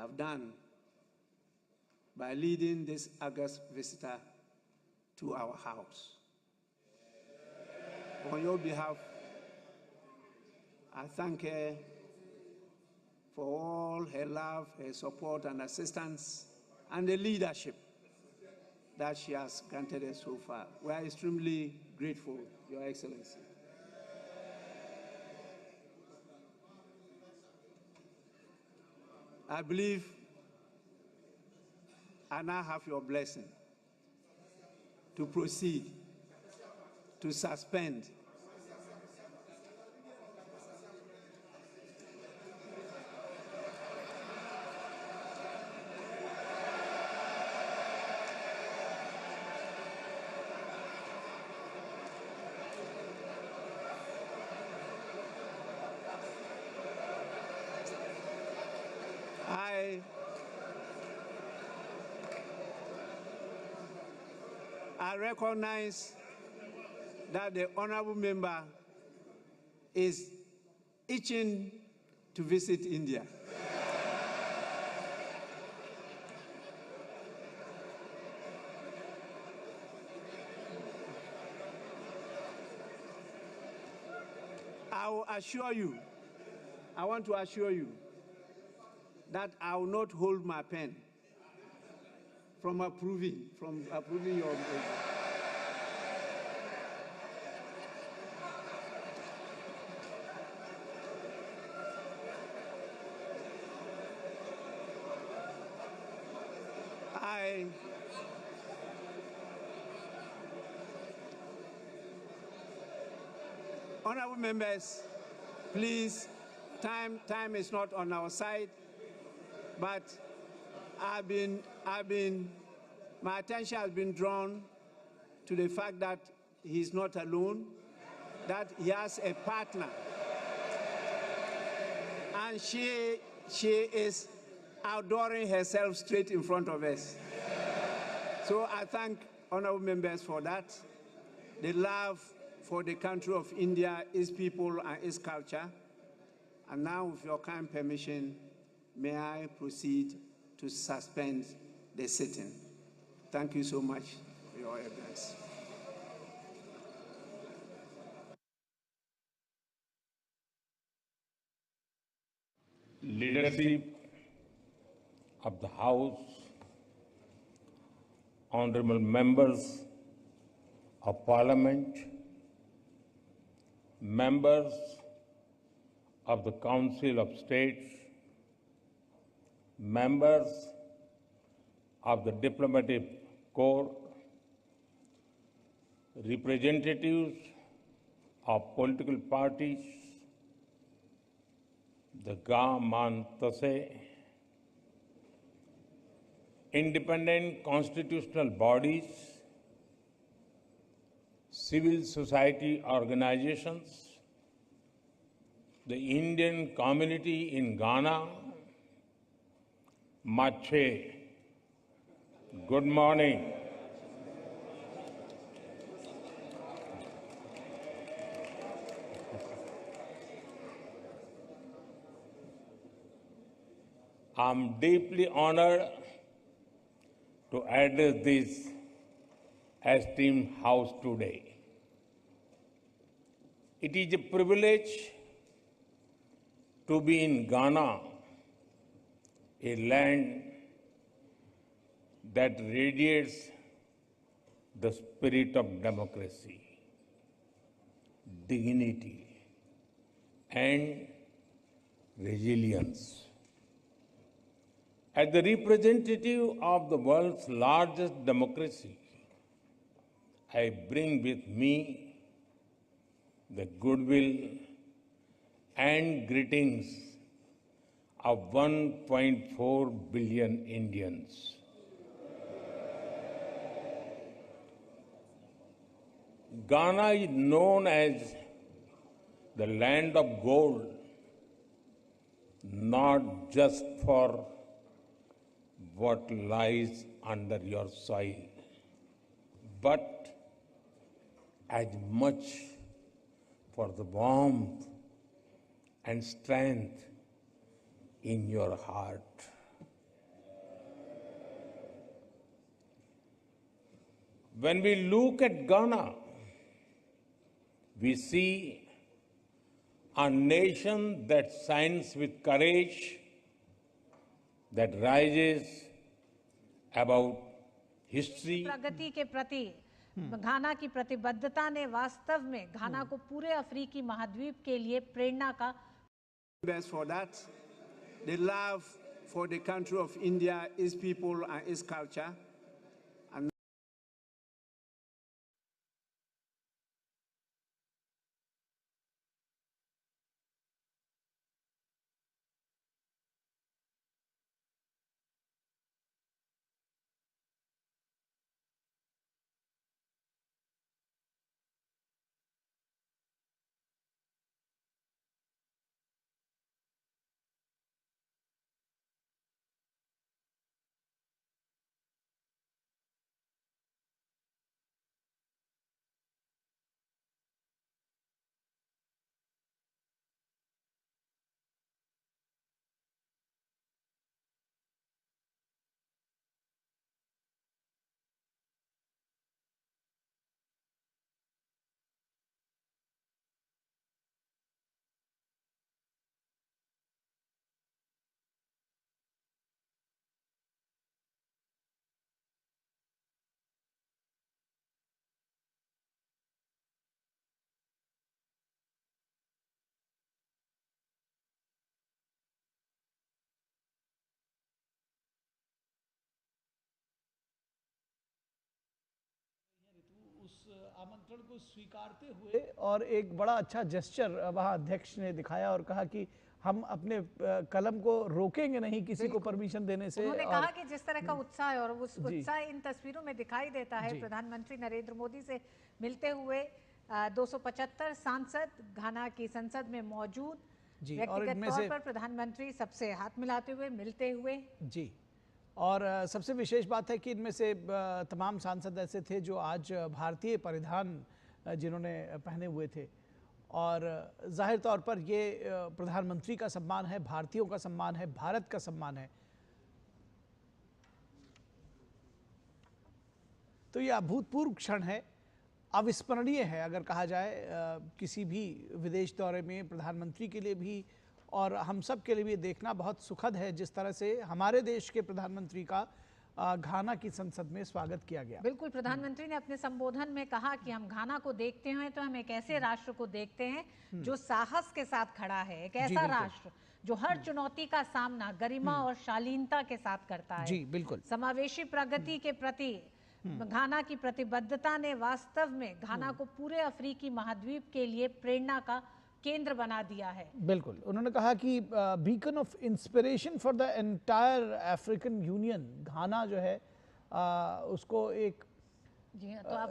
have done by leading this august visitor to our house. On your behalf, I thank her for all her love, her support and assistance, and the leadership that she has granted us so far. We are extremely grateful, Your Excellency. I believe I now have your blessing to proceed, to suspend I recognize that the honorable member is itching to visit India. I will assure you, I want to assure you that I will not hold my pen from approving your honorable members, please, time is not on our side, but my attention has been drawn to the fact that he's not alone, that he has a partner, and she is outdooring herself straight in front of us. So I thank honorable members for that. The love for the country of India, its people and its culture. And now, with your kind permission, may I proceed to suspend the sitting. Thank you so much for your advice. Leadership of the House, honorable members of Parliament, members of the Council of States, members of the Diplomatic Corps, representatives of political parties, the Gaman Tase, independent constitutional bodies, civil society organizations, the Indian community in Ghana, Mache, good morning. I'm deeply honored to address this esteemed House today. It is a privilege to be in Ghana, a land that radiates the spirit of democracy, dignity, and resilience. As the representative of the world's largest democracy, I bring with me the goodwill and greetings of 1.4 billion Indians. Ghana is known as the land of gold, not just for what lies under your soil, but as much for the warmth and strength in your heart. When we look at Ghana, we see a nation that shines with courage, that rises above history. प्रगति के प्रति घाना की प्रतिबद्धता ने वास्तव में घाना को पूरे अफ्रीकी महाद्वीप के लिए प्रेरणा का Best for that. The love for the country of India, its people and its culture. And उस आमंत्रण को स्वीकारते हुए और एक बड़ा अच्छा जेस्चर वहाँ अध्यक्ष ने दिखाया और कहा कि हम अपने कलम को रोकेंगे नहीं किसी को परमिशन देने से। उन्होंने कहा कि जिस तरह का उत्साह है और उस उत्साह इन तस्वीरों में दिखाई देता है प्रधानमंत्री नरेंद्र मोदी से मिलते हुए 275 सांसद घाना की संसद में मौजूद, व्यक्तिगत तौर पर प्रधानमंत्री सबसे हाथ मिलाते हुए मिलते हुए। जी, और सबसे विशेष बात है कि इनमें से तमाम सांसद ऐसे थे जो आज भारतीय परिधान जिन्होंने पहने हुए थे और जाहिर तौर पर ये प्रधानमंत्री का सम्मान है, भारतीयों का सम्मान है, भारत का सम्मान है। तो ये अभूतपूर्व क्षण है, अविस्मरणीय है अगर कहा जाए किसी भी विदेश दौरे में प्रधानमंत्री के लिए भी और हम सब के लिए भी देखना बहुत सुखद है जिस तरह से हमारे देश के प्रधानमंत्री का घाना की संसद में स्वागत किया गया। बिल्कुल, प्रधानमंत्री ने अपने संबोधन में कहा कि हम घाना को देखते हैं तो हम एक ऐसे राष्ट्र को देखते हैं जो साहस के साथ खड़ा है, एक ऐसा राष्ट्र जो हर चुनौती का सामना गरिमा और शालीनता के साथ करता है। जी बिल्कुल, समावेशी प्रगति के प्रति घाना की प्रतिबद्धता ने वास्तव में घाना को पूरे अफ्रीकी महाद्वीप के लिए प्रेरणा का केंद्र बना दिया है। बिल्कुल, उन्होंने कहा कि beacon of inspiration for the entire African Union, Ghana जो है उसको एक जी हाँ, तो आप